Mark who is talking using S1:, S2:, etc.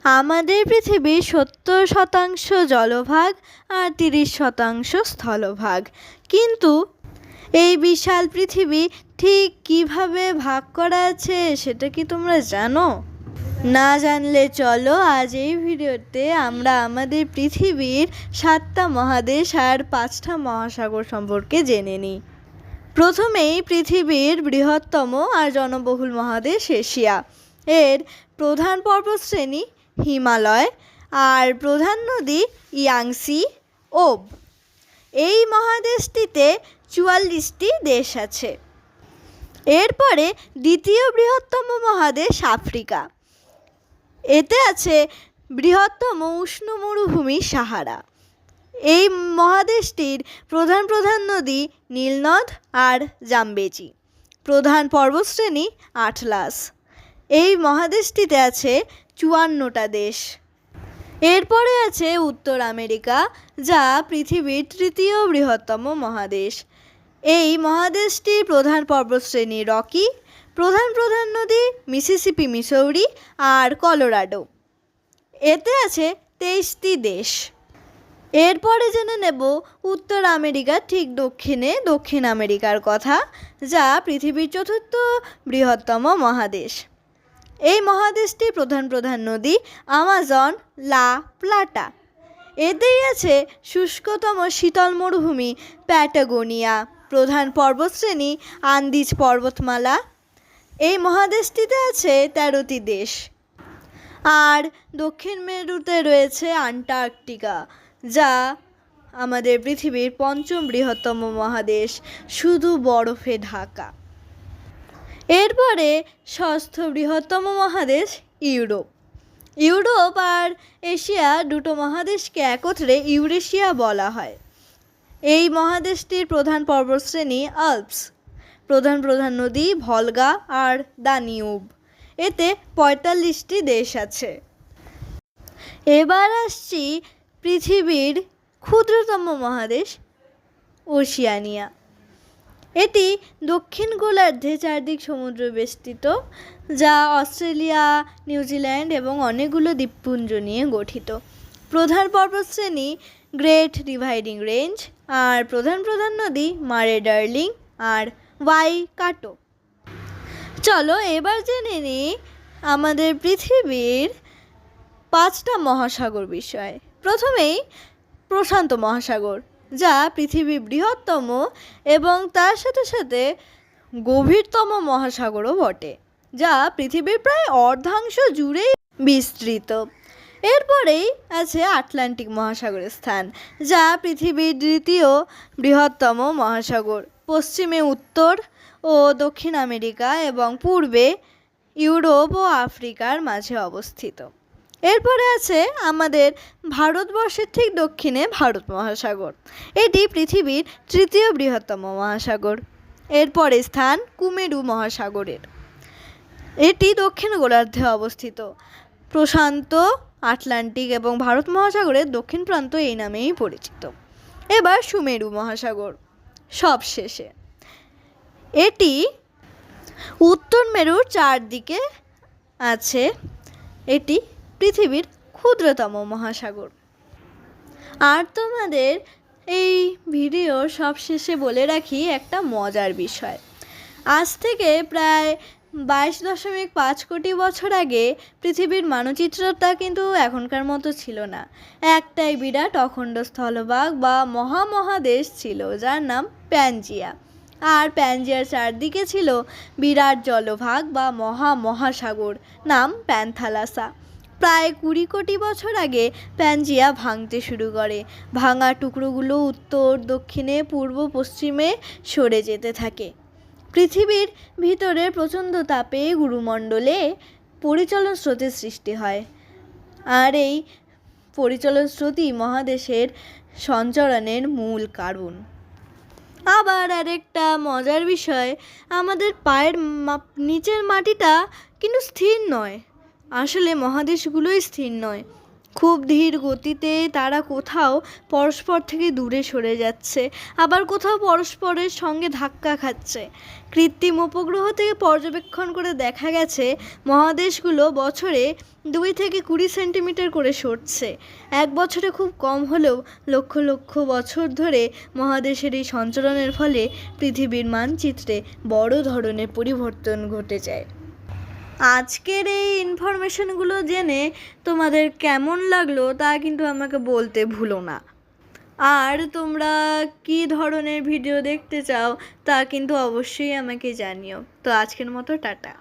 S1: আমাদের পৃথিবীর 70% জলভাগ আর 30% স্থলভাগ। কিন্তু এই বিশাল পৃথিবী ঠিক কিভাবে ভাগ করা আছে সেটা কি তোমরা জানো? না জানলে চলো আজ এই ভিডিওতে আমরা আমাদের পৃথিবীর 7টা মহাদেশ আর 5টা মহাসাগর সম্পর্কে জেনে নিই। প্রথমেই পৃথিবীর বৃহত্তম আর জনবহুল মহাদেশ এশিয়া। এর প্রধান পর্বতশ্রেণী হিমালয় আর প্রধান নদী ইয়াংসি ওব। এই মহাদেশটিতে 44টি দেশ আছে। এরপরে দ্বিতীয় বৃহত্তম মহাদেশ আফ্রিকা। এতে আছে বৃহত্তম উষ্ণ মরুভূমি সাহারা। এই মহাদেশটির প্রধান নদী নীলনদ আর জাম্বেজি। প্রধান পর্বতশ্রেণী আটলাস। এই মহাদেশটিতে আছে 54টা দেশ। এরপরে আছে উত্তর আমেরিকা, যা পৃথিবীর তৃতীয় বৃহত্তম মহাদেশ। এই মহাদেশটির প্রধান পর্বতশ্রেণী রকি। প্রধান নদী মিসিসিপি, মিসৌরি আর কলোরাডো। এতে আছে 23টি দেশ। এরপরে জেনে নেব উত্তর আমেরিকার ঠিক দক্ষিণে দক্ষিণ আমেরিকার কথা, যা পৃথিবীর চতুর্থ বৃহত্তম মহাদেশ। এই মহাদেশটির প্রধান নদী আমাজন, লা প্লাটা। এতেই আছে শুষ্কতম শীতল মরুভূমি প্যাটাগোনিয়া। প্রধান পর্বতশ্রেণী আন্দিজ পর্বতমালা। এই মহাদেশটিতে আছে 13টি দেশ। আর দক্ষিণ মেরুতে রয়েছে আন্টার্কটিকা, যা আমাদের পৃথিবীর 5ম বৃহত্তম মহাদেশ, শুধু বরফে ঢাকা। এরপরে ষষ্ঠ বৃহত্তম মহাদেশ ইউরোপ। ইউরোপ আর এশিয়া দুটো মহাদেশকে একত্রে ইউরেশিয়া বলা হয়। এই মহাদেশটির প্রধান পর্বতশ্রেণী আল্পস। প্রধান নদী ভলগা আর দানিউব। এতে 45টি দেশ আছে। এবার আসছি পৃথিবীর ক্ষুদ্রতম মহাদেশ ওশিয়ানিয়া। এটি দক্ষিণ গোলার্ধে চারদিক সমুদ্র বেষ্টিত, যা অস্ট্রেলিয়া, নিউজিল্যান্ড এবং অনেকগুলো দ্বীপপুঞ্জ নিয়ে গঠিত। প্রধান পর্বতশ্রেণী গ্রেট ডিভাইডিং রেঞ্জ আর প্রধান নদী মারে ডার্লিং আর ওয়াইকাটো। চলো এবার জেনে নিই আমাদের পৃথিবীর 5টা মহাসাগর বিষয়। প্রথমেই প্রশান্ত মহাসাগর, যা পৃথিবীর বৃহত্তম এবং তার সাথে গভীরতম মহাসাগরও বটে, যা পৃথিবীর প্রায় অর্ধাংশ জুড়েই বিস্তৃত। এরপরেই আছে আটলান্টিক মহাসাগরের স্থান, যা পৃথিবীর দ্বিতীয় বৃহত্তম মহাসাগর। পশ্চিমে উত্তর ও দক্ষিণ আমেরিকা এবং পূর্বে ইউরোপ ও আফ্রিকার মাঝে অবস্থিত। এরপরে আছে আমাদের ভারতবর্ষের ঠিক দক্ষিণে ভারত মহাসাগর। এটি পৃথিবীর তৃতীয় বৃহত্তম মহাসাগর। এরপরে স্থান কুমেরু মহাসাগরের। এটি দক্ষিণ গোলার্ধে অবস্থিত। প্রশান্ত, আটলান্টিক এবং ভারত মহাসাগরের দক্ষিণ প্রান্ত এই নামেই পরিচিত। এবার সুমেরু মহাসাগর সবশেষে। এটি উত্তর মেরুর চারদিকে আছে। এটি পৃথিবীর ক্ষুদ্রতম মহাসাগর। আর তোমাদের এই ভিডিও সবশেষে বলে রাখি একটা মজার বিষয়। আজ থেকে প্রায় 22.5 কোটি বছর আগে পৃথিবীর মানচিত্রটা কিন্তু এখনকার মতো ছিল না। একটাই বিরাট অখণ্ড স্থলভাগ বা মহাদেশ ছিল, যার নাম প্যানজিয়া। আর প্যানজিয়ার চারদিকে ছিল বিরাট জলভাগ বা মহাসাগর, নাম প্যান্থালাসা। প্রায় 20 কোটি বছর আগে প্যানজিয়া ভাঙতে শুরু করে। ভাঙা টুকরোগুলো উত্তর, দক্ষিণে, পূর্ব, পশ্চিমে সরে যেতে থাকে। পৃথিবীর ভিতরে প্রচণ্ড তাপে গুরুমণ্ডলে পরিচলন স্রোতের সৃষ্টি হয়। আর এই পরিচলন স্রোতই মহাদেশের সঞ্চরণের মূল কারণ। আবার আরেকটা মজার বিষয়, আমাদের পায়ের নিচের মাটিটা কিন্তু স্থির নয়। আসলে মহাদেশগুলোই স্থির নয়। খুব ধীর গতিতে তারা কোথাও পরস্পর থেকে দূরে সরে যাচ্ছে, আবার কোথাও পরস্পরের সঙ্গে ধাক্কা খাচ্ছে। কৃত্রিম উপগ্রহ থেকে পর্যবেক্ষণ করে দেখা গেছে মহাদেশগুলো বছরে 2 থেকে 20 সেন্টিমিটার করে সরছে। এক বছরে খুব কম হলেও লক্ষ লক্ষ বছর ধরে মহাদেশের এই সঞ্চরণের ফলে পৃথিবীর মানচিত্রে বড় ধরনের পরিবর্তন ঘটে যায়। আজকের এই ইনফরমেশনগুলো জেনে তোমাদের কেমন লাগলো তা কিন্তু আমাকে বলতে ভুলো না। আর তোমরা কী ধরনের ভিডিও দেখতে চাও তা কিন্তু অবশ্যই আমাকে জানিও। তো আজকের মতো টাটা।